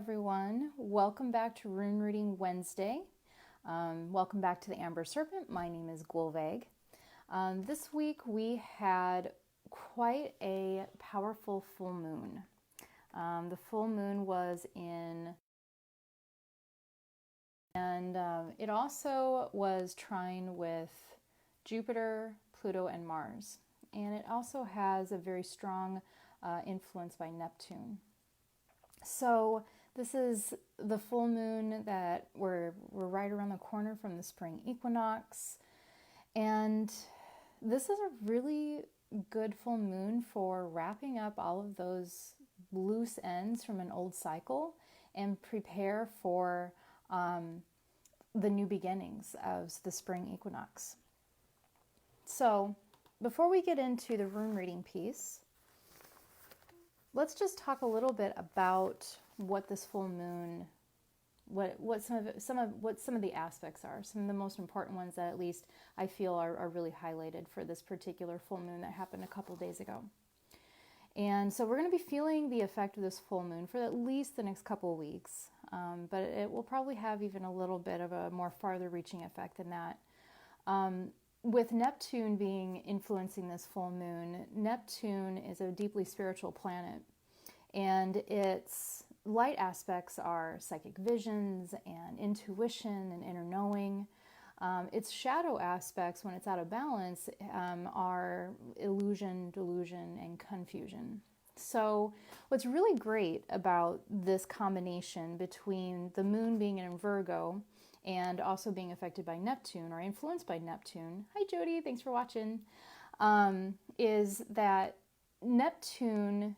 everyone. Welcome back to Rune Reading Wednesday. Welcome back to the Amber Serpent. My name is Gullveig. This week we had quite a powerful full moon. The full moon was in, and it also was trine with Jupiter, Pluto, and Mars. And it also has a very strong influence by Neptune. So this is the full moon that we're right around the corner from the spring equinox. And this is a really good full moon for wrapping up all of those loose ends from an old cycle and prepare for the new beginnings of the spring equinox. So before we get into the rune reading piece, let's just talk a little bit about what this full moon, what some of the aspects are, some of the most important ones that at least I feel are really highlighted for this particular full moon that happened a couple days ago. And so we're going to be feeling the effect of this full moon for at least the next couple of weeks, but it will probably have even a little bit of a more farther reaching effect than that. With Neptune being influencing this full moon, Neptune is a deeply spiritual planet, and its light aspects are psychic visions and intuition and inner knowing. Its shadow aspects, when it's out of balance, are illusion, delusion, and confusion. So what's really great about this combination between the moon being in Virgo and also being affected by Neptune or influenced by Neptune, hi Jody, thanks for watching, is that Neptune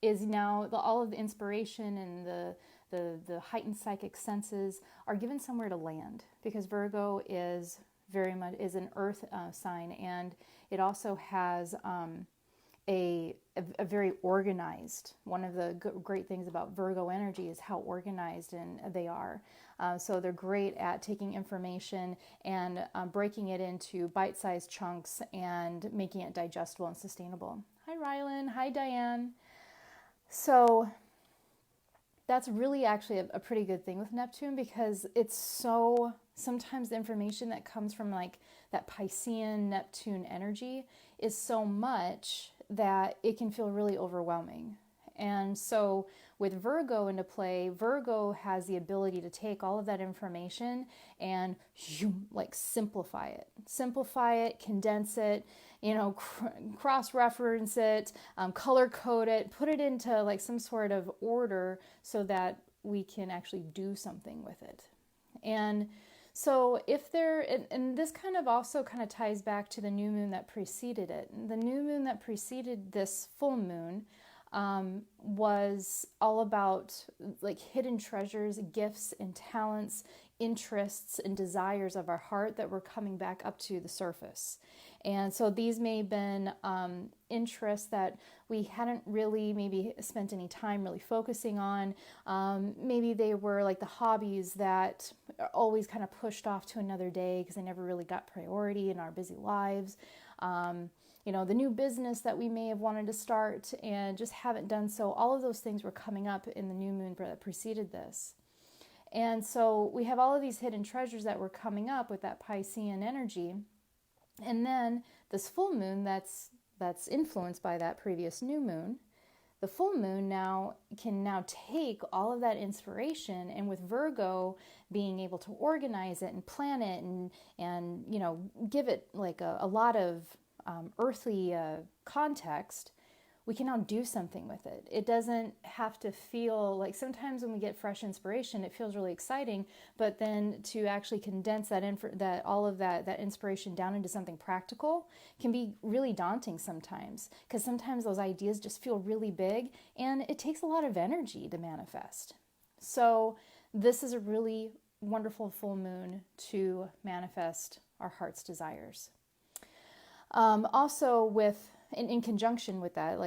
is now, all of the inspiration and the heightened psychic senses are given somewhere to land, because Virgo is very much an earth sign, and it also has a very organized. One of the great things about Virgo energy is how organized they are. So they're great at taking information and breaking it into bite-sized chunks and making it digestible and sustainable. Hi Rylan, hi Diane. So that's really actually a pretty good thing with Neptune, because it's so, sometimes the information that comes from like that Piscean Neptune energy is so much that it can feel really overwhelming. And so with Virgo into play, Virgo has the ability to take all of that information and like simplify it, condense it, cross-reference it, color code it, put it into like some sort of order so that we can actually do something with it. And so if there, and this kind of also kind of ties back to the new moon that preceded it. The new moon that preceded this full moon was all about like hidden treasures, gifts and talents, interests and desires of our heart that were coming back up to the surface. And so these may have been interests that we hadn't really maybe spent any time really focusing on. Maybe they were like the hobbies that are always kind of pushed off to another day because they never really got priority in our busy lives. The new business that we may have wanted to start and just haven't done so. All of those things were coming up in the new moon that preceded this. And so we have all of these hidden treasures that were coming up with that Piscean energy. And then this full moon that's influenced by that previous new moon, the full moon can take all of that inspiration, and with Virgo being able to organize it and plan it and give it like a lot of earthly context, we can now do something with it. It doesn't have to feel like, sometimes when we get fresh inspiration, it feels really exciting, but then to actually condense all of that inspiration down into something practical can be really daunting sometimes, because sometimes those ideas just feel really big and it takes a lot of energy to manifest. So this is a really wonderful full moon to manifest our heart's desires. Also in conjunction with that,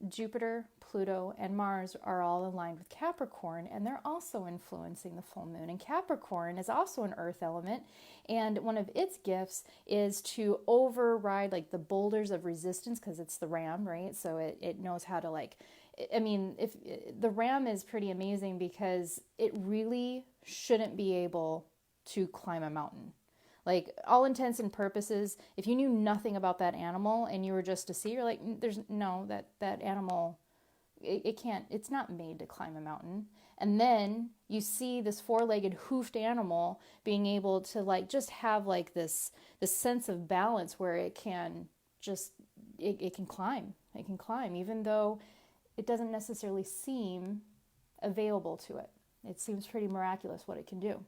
Jupiter, Pluto, and Mars are all aligned with Capricorn, and they're also influencing the full moon. And Capricorn is also an earth element, and one of its gifts is to override like the boulders of resistance, because it's the ram, right? So it knows how to I mean, if the ram is pretty amazing because it really shouldn't be able to climb a mountain. Like, all intents and purposes, if you knew nothing about that animal and you were just to see, you're like, there's no, that animal, it can't, it's not made to climb a mountain. And then you see this four-legged hoofed animal being able to like just have like this sense of balance where it can just, it can climb. It can climb, even though it doesn't necessarily seem available to it. It seems pretty miraculous what it can do.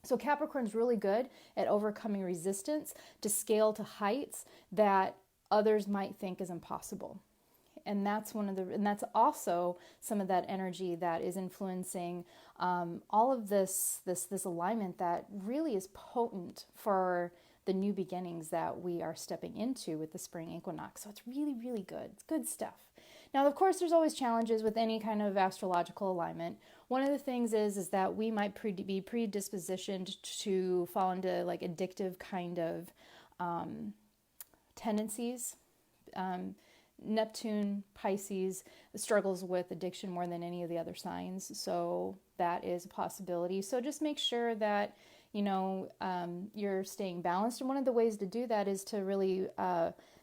So Capricorn's really good at overcoming resistance to scale to heights that others might think is impossible. And that's and that's also some of that energy that is influencing all of this alignment that really is potent for the new beginnings that we are stepping into with the spring equinox. So it's really, really good. It's good stuff. Now, of course, there's always challenges with any kind of astrological alignment. One of the things is that we might be predispositioned to fall into like addictive kind of tendencies. Neptune, Pisces struggles with addiction more than any of the other signs. So that is a possibility. So just make sure that, you're staying balanced. And one of the ways to do that is to really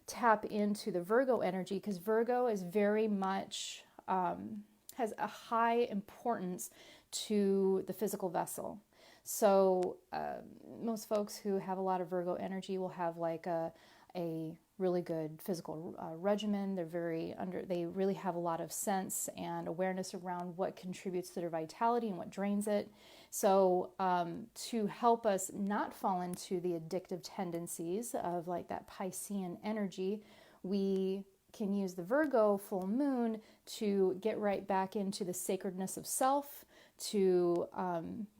tap into the Virgo energy, because Virgo is very much, has a high importance to the physical vessel. So most folks who have a lot of Virgo energy will have like a really good physical regimen. They really have a lot of sense and awareness around what contributes to their vitality and what drains it. So to help us not fall into the addictive tendencies of like that Piscean energy, we can use the Virgo full moon to get right back into the sacredness of self, to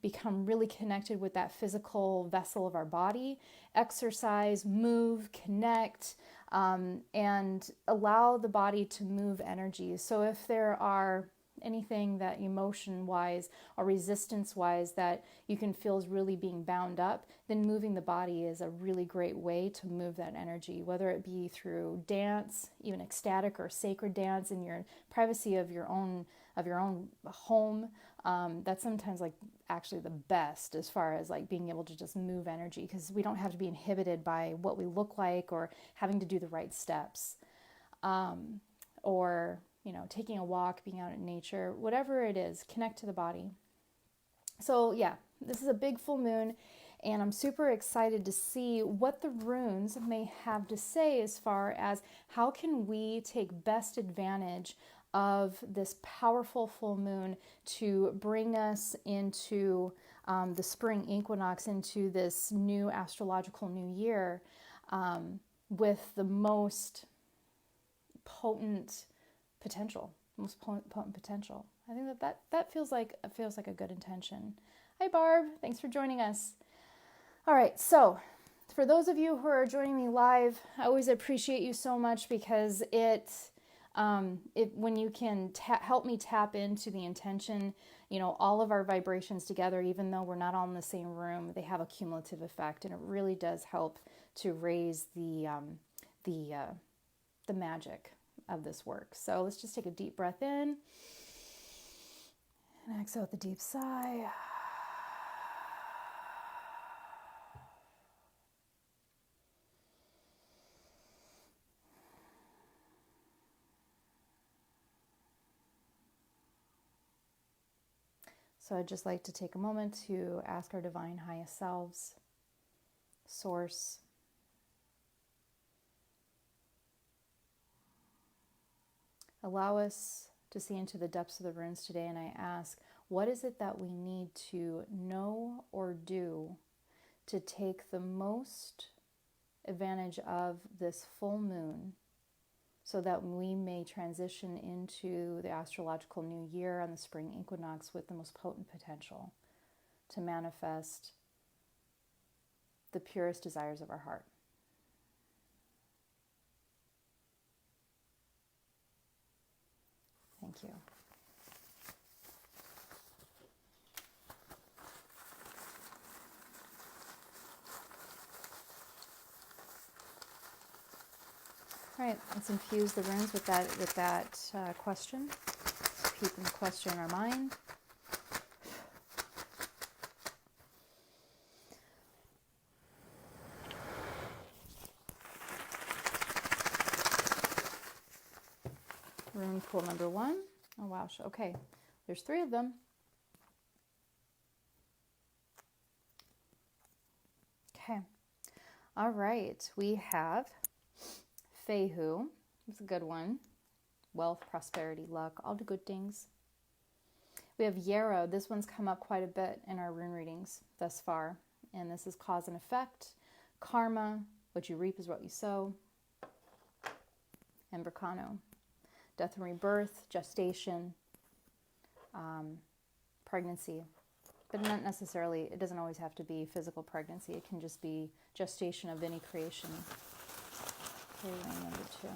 become really connected with that physical vessel of our body, exercise, move, connect, and allow the body to move energy. So if there are anything that emotion-wise or resistance-wise that you can feel is really being bound up, then moving the body is a really great way to move that energy, whether it be through dance, even ecstatic or sacred dance in your privacy of your own home. That's sometimes like actually the best as far as like being able to just move energy, because we don't have to be inhibited by what we look like or having to do the right steps, or taking a walk, being out in nature, whatever it is, connect to the body. So yeah, this is a big full moon, and I'm super excited to see what the runes may have to say as far as how can we take best advantage of this powerful full moon to bring us into the spring equinox, into this new astrological new year, with the most potent potential, potent potential. I think that feels like a good intention. Hi Barb, thanks for joining us. All right, so for those of you who are joining me live, I always appreciate you so much, because when you can help me tap into the intention, all of our vibrations together, even though we're not all in the same room, they have a cumulative effect, and it really does help to raise the magic of this work. So let's just take a deep breath in and exhale with a deep sigh. So I'd just like to take a moment to ask our divine highest selves, Source, allow us to see into the depths of the runes today, and I ask, what is it that we need to know or do to take the most advantage of this full moon, so that we may transition into the astrological new year on the spring equinox with the most potent potential to manifest the purest desires of our heart. Thank you. All right, let's infuse the runes with that question. Keeping the question in our mind. Rune pool number 1. Oh wow, okay. There's 3 of them. Okay. All right. We have Fehu. It's a good one. Wealth, prosperity, luck, all the good things. We have Yarrow. This one's come up quite a bit in our rune readings thus far. And this is cause and effect, karma, what you reap is what you sow, and Bracano. Death and rebirth, gestation, pregnancy. But not necessarily, it doesn't always have to be physical pregnancy. It can just be gestation of any creation. Okay, line number 2.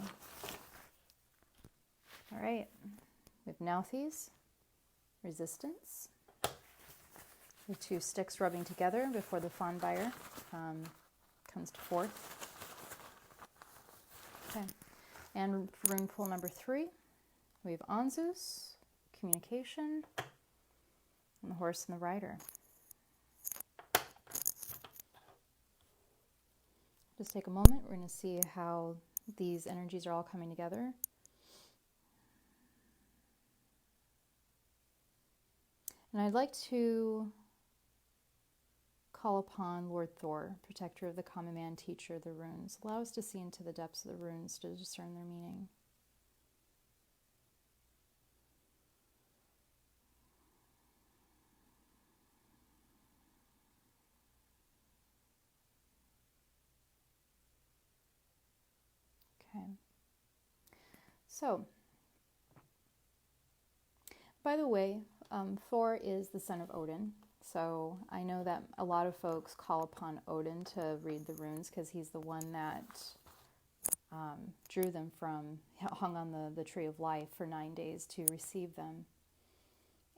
All right. We have Nauthies, resistance. The 2 sticks rubbing together before the fawn buyer comes to forth. Okay. And rune pool number 3, we have Anzus, communication, and the horse and the rider. Just take a moment. We're going to see how these energies are all coming together. And I'd like to call upon Lord Thor, protector of the common man, teacher of the runes. Allow us to see into the depths of the runes to discern their meaning. Okay. So, by the way, Thor is the son of Odin. So I know that a lot of folks call upon Odin to read the runes because he's the one that drew them from, hung on the tree of life for 9 days to receive them.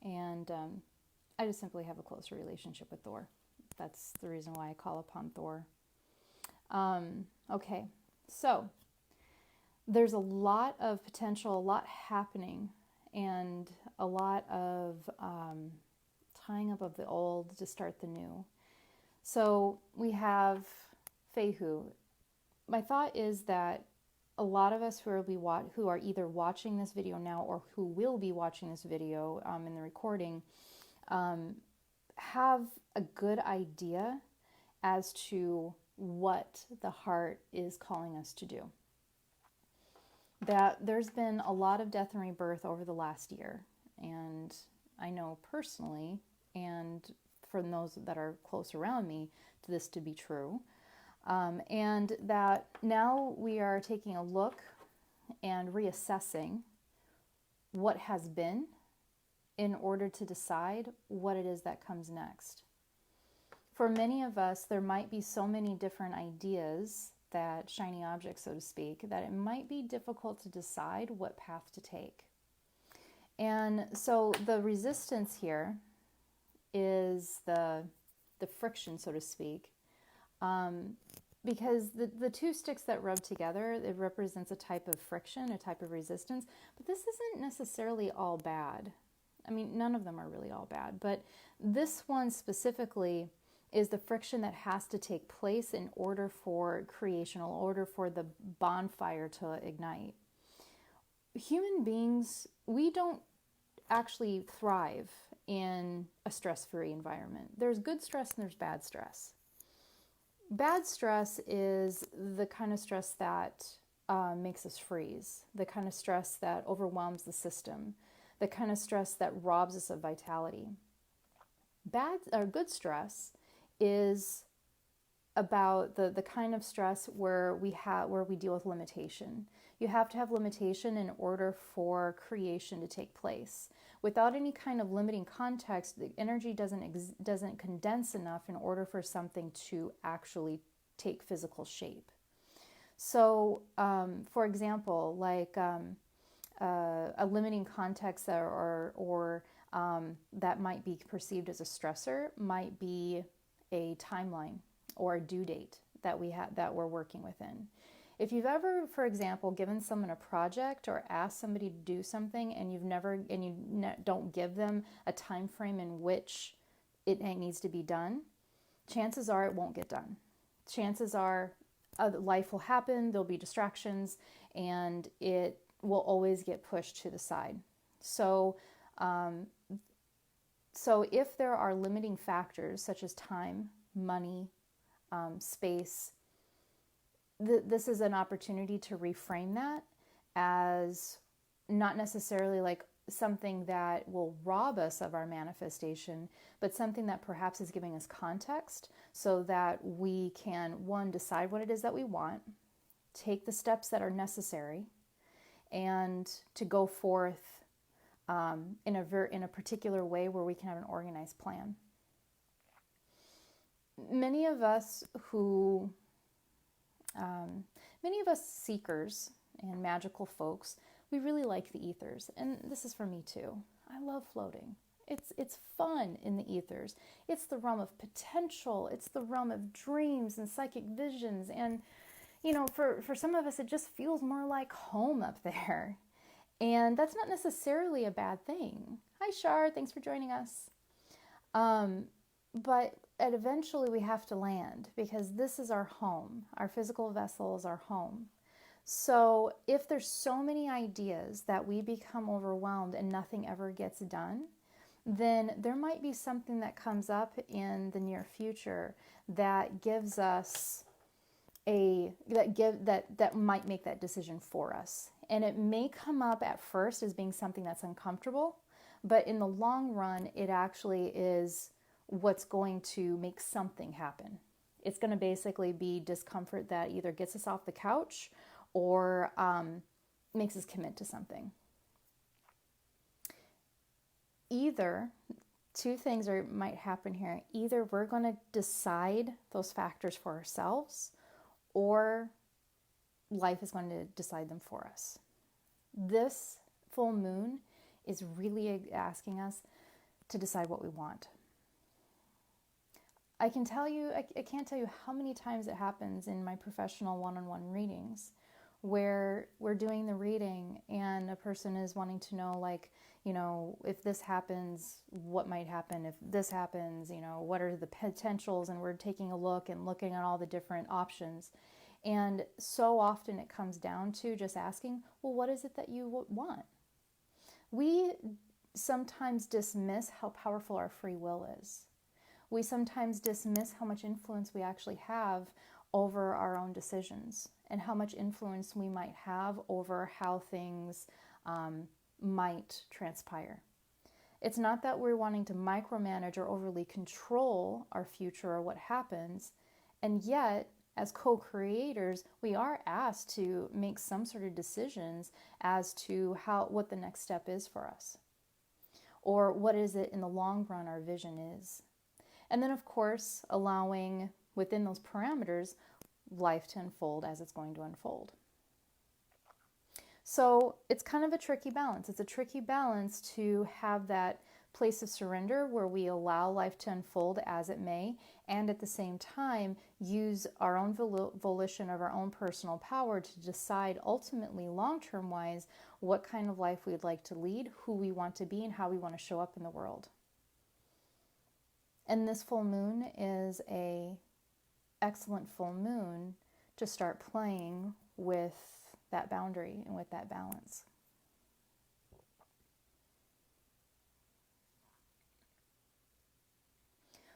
And I just simply have a closer relationship with Thor. That's the reason why I call upon Thor. Okay, so there's a lot of potential, a lot happening, and a lot of tying up of the old to start the new. So we have Fehu. My thought is that a lot of us who are either watching this video now or who will be watching this video in the recording have a good idea as to what the heart is calling us to do. That there's been a lot of death and rebirth over the last year, and I know personally, and from those that are close around me, to this to be true, and that now we are taking a look and reassessing what has been in order to decide what it is that comes next. For many of us, there might be so many different ideas, that shiny object, so to speak, that it might be difficult to decide what path to take. And so the resistance here is the friction, so to speak, because the 2 sticks that rub together, it represents a type of friction, a type of resistance, but this isn't necessarily all bad. I mean, none of them are really all bad, but this one specifically is the friction that has to take place in order for creation, in order for the bonfire to ignite. Human beings, we don't actually thrive in a stress-free environment. There's good stress and there's bad stress. Bad stress is the kind of stress that makes us freeze, the kind of stress that overwhelms the system, the kind of stress that robs us of vitality. Good stress is about the kind of stress where we deal with limitation. You have to have limitation in order for creation to take place. Without any kind of limiting context, the energy doesn't condense enough in order for something to actually take physical shape. So, for example, like a limiting context or that might be perceived as a stressor might be a timeline or a due date that we're working within. If you've ever, for example, given someone a project or asked somebody to do something and don't give them a time frame in which it needs to be done, chances are it won't get done. Chances are life will happen, there'll be distractions, and it will always get pushed to the side. So if there are limiting factors such as time, money, space, this is an opportunity to reframe that as not necessarily like something that will rob us of our manifestation, but something that perhaps is giving us context so that we can, one, decide what it is that we want, take the steps that are necessary, and to go forth in a particular way where we can have an organized plan. Many of us seekers and magical folks, we really like the ethers, and this is for me too. I love floating. It's fun in the ethers. It's the realm of potential. It's the realm of dreams and psychic visions, and for some of us, it just feels more like home up there. And that's not necessarily a bad thing. Hi, Shar. Thanks for joining us. But eventually we have to land because this is our home. Our physical vessel is our home. So if there's so many ideas that we become overwhelmed and nothing ever gets done, then there might be something that comes up in the near future that gives us that might make that decision for us. And it may come up at first as being something that's uncomfortable, but in the long run, it actually is what's going to make something happen. It's going to basically be discomfort that either gets us off the couch or makes us commit to something. Either two things might happen here. Either we're going to decide those factors for ourselves, or life is going to decide them for us. This full moon is really asking us to decide what we want. I can't tell you how many times it happens in my professional one-on-one readings where we're doing the reading and a person is wanting to know, like, if this happens, what might happen? If this happens, what are the potentials? And we're taking a look and looking at all the different options. And so often it comes down to just asking, well, what is it that you want? We sometimes dismiss how powerful our free will is. We sometimes dismiss how much influence we actually have over our own decisions and how much influence we might have over how things might transpire. It's not that we're wanting to micromanage or overly control our future or what happens, and yet, as co-creators, we are asked to make some sort of decisions as to what the next step is for us, or what is it in the long run our vision is. And then, of course, allowing within those parameters life to unfold as it's going to unfold. So it's kind of a tricky balance. It's a tricky balance to have that place of surrender where we allow life to unfold as it may, and at the same time use our own volition of our own personal power to decide ultimately long-term wise what kind of life we'd like to lead, who we want to be, and how we want to show up in the world. And this full moon is an excellent full moon to start playing with that boundary and with that balance.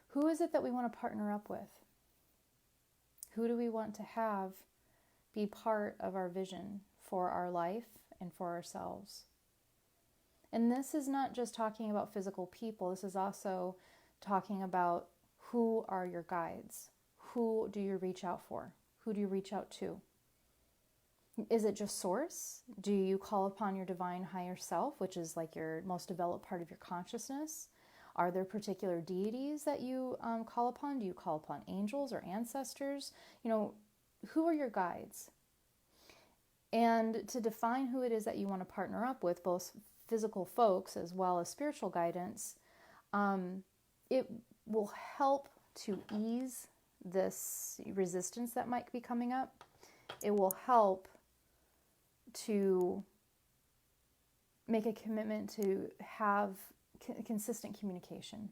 Who is it that we want to partner up with? Who do we want to have be part of our vision for our life and for ourselves? And this is not just talking about physical people. This is also talking about who are your guides? Who do you reach out for? Who do you reach out to? Is it just source? Do you call upon your divine higher self, which is like your most developed part of your consciousness? Are there particular deities that you call upon? Do you call upon angels or ancestors? Who are your guides? And to define who it is that you want to partner up with, both physical folks as well as spiritual guidance, it will help to ease this resistance that might be coming up. it will help to make a commitment to have consistent communication.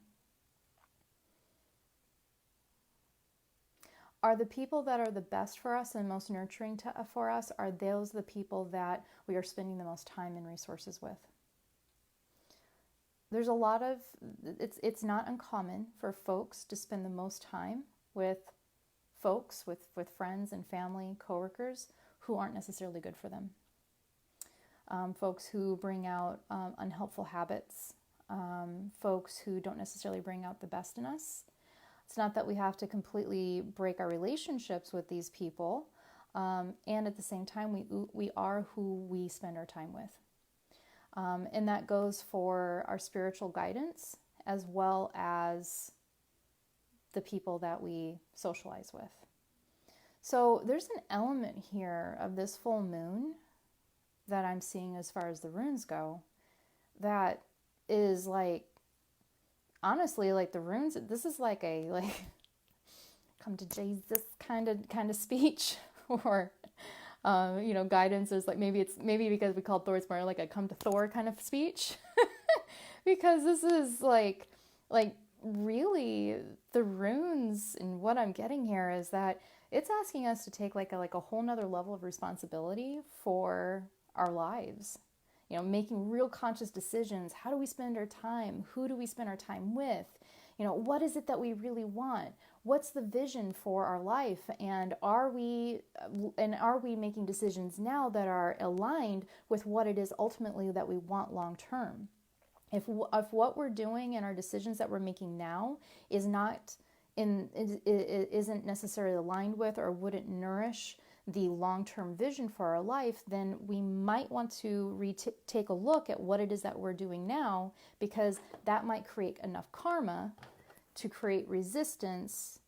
Are the people that are the best for us and most nurturing for us, are those the people that we are spending the most time and resources with? There's a lot of, it's not uncommon for folks to spend the most time with folks, with friends and family, coworkers who aren't necessarily good for them. Folks who bring out unhelpful habits, folks who don't necessarily bring out the best in us. It's not that we have to completely break our relationships with these people, and at the same time, we are who we spend our time with. And that goes for our spiritual guidance as well as the people that we socialize with. So there's an element here of this full moon that I'm seeing as far as the runes go that is like, honestly, like the runes, this is like a come to Jesus kind of speech, or guidance is like, maybe because we called Thor, it's more like a come to Thor kind of speech. Because this is like really the runes, and what I'm getting here is that it's asking us to take like a whole nother level of responsibility for our lives. Making real conscious decisions. How do we spend our time? Who do we spend our time with? What is it that we really want? What's the vision for our life? And are we making decisions now that are aligned with what it is ultimately that we want long term? If what we're doing and our decisions that we're making now isn't necessarily aligned with or wouldn't nourish the long-term vision for our life, then we might want to take a look at what it is that we're doing now, because that might create enough karma to create resistance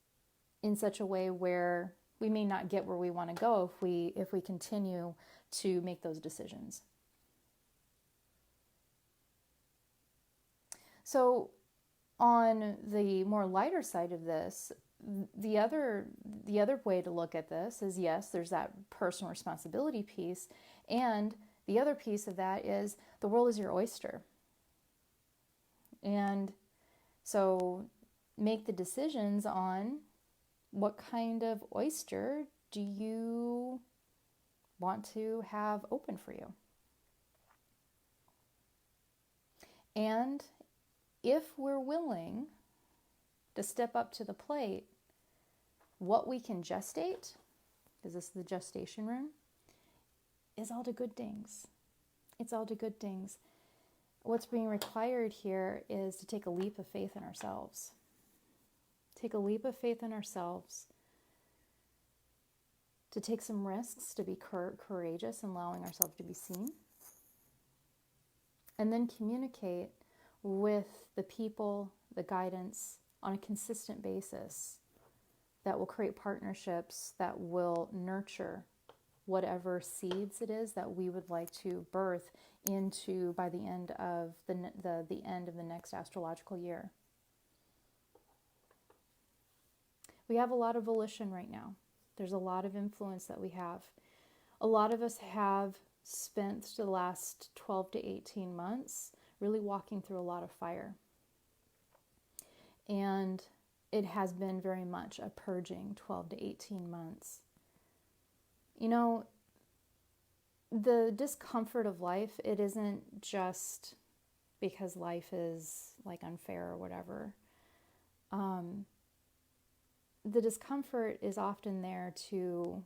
in such a way where we may not get where we want to go if we continue to make those decisions. So on the more lighter side of this, the other way to look at this is, yes, there's that personal responsibility piece, and the other piece of that is the world is your oyster. And so make the decisions on what kind of oyster do you want to have open for you. And if we're willing to step up to the plate, what we can gestate, because this is the gestation rune, is all the good things. It's all the good things. What's being required here is to take a leap of faith in ourselves. Take a leap of faith in ourselves, to take some risks, to be courageous and allowing ourselves to be seen, and then communicate with the people, the guidance, on a consistent basis that will create partnerships that will nurture whatever seeds it is that we would like to birth into by the end of the end of the next astrological year. We have a lot of volition right now. There's a lot of influence that we have. A lot of us have spent the last 12 to 18 months really walking through a lot of fire. And it has been very much a purging 12 to 18 months. The discomfort of life, it isn't just because life is like unfair or whatever. The discomfort is often there to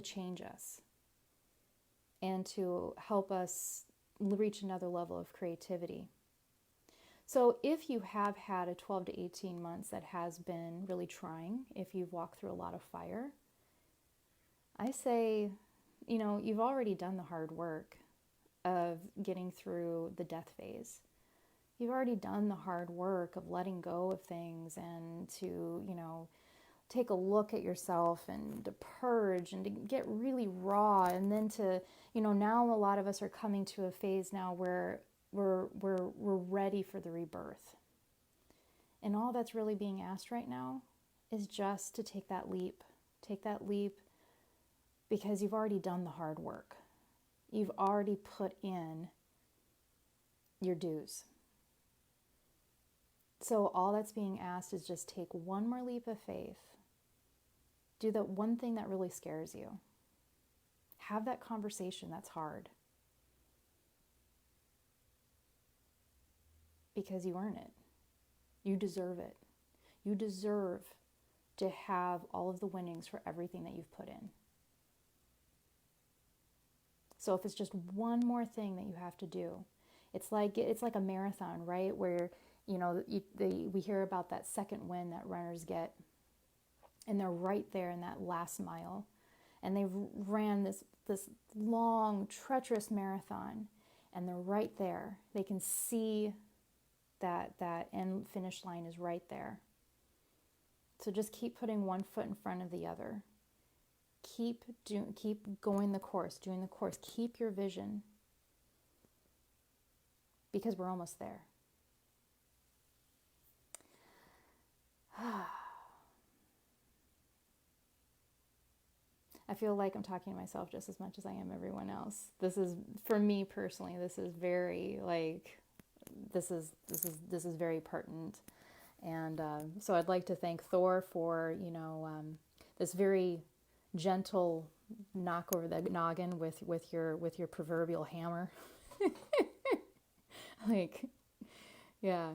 change us and to help us reach another level of creativity. So if you have had a 12 to 18 months that has been really trying, if you've walked through a lot of fire, I say, you've already done the hard work of getting through the death phase. You've already done the hard work of letting go of things and to, take a look at yourself and to purge and to get really raw. And then to, now a lot of us are coming to a phase now where we're ready for the rebirth. And all that's really being asked right now is just to take that leap. Take that leap, because you've already done the hard work. You've already put in your dues. So all that's being asked is just take one more leap of faith. Do that one thing that really scares you. Have that conversation that's hard. Because you earn it. You deserve it. You deserve to have all of the winnings for everything that you've put in. So if it's just one more thing that you have to do, it's like a marathon, right? Where, we hear about that second win that runners get, and they're right there in that last mile, and they ran this long, treacherous marathon, and they're right there. They can see that end finish line is right there. So just keep putting one foot in front of the other. Keep going the course, doing the course. Keep your vision, because we're almost there. I feel like I'm talking to myself just as much as I am everyone else. This is, for me personally, this is very this is very pertinent. And so I'd like to thank Thor for, this very gentle knock over the noggin with your proverbial hammer. Yeah,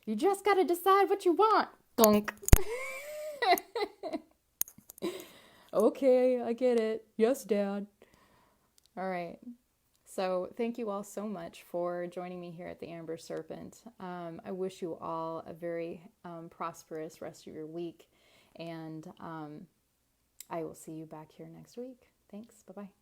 you just got to decide what you want. Thunk. Okay, I get it. Yes, Dad. All right. So thank you all so much for joining me here at the Amber Serpent. I wish you all a very prosperous rest of your week. And I will see you back here next week. Thanks. Bye-bye.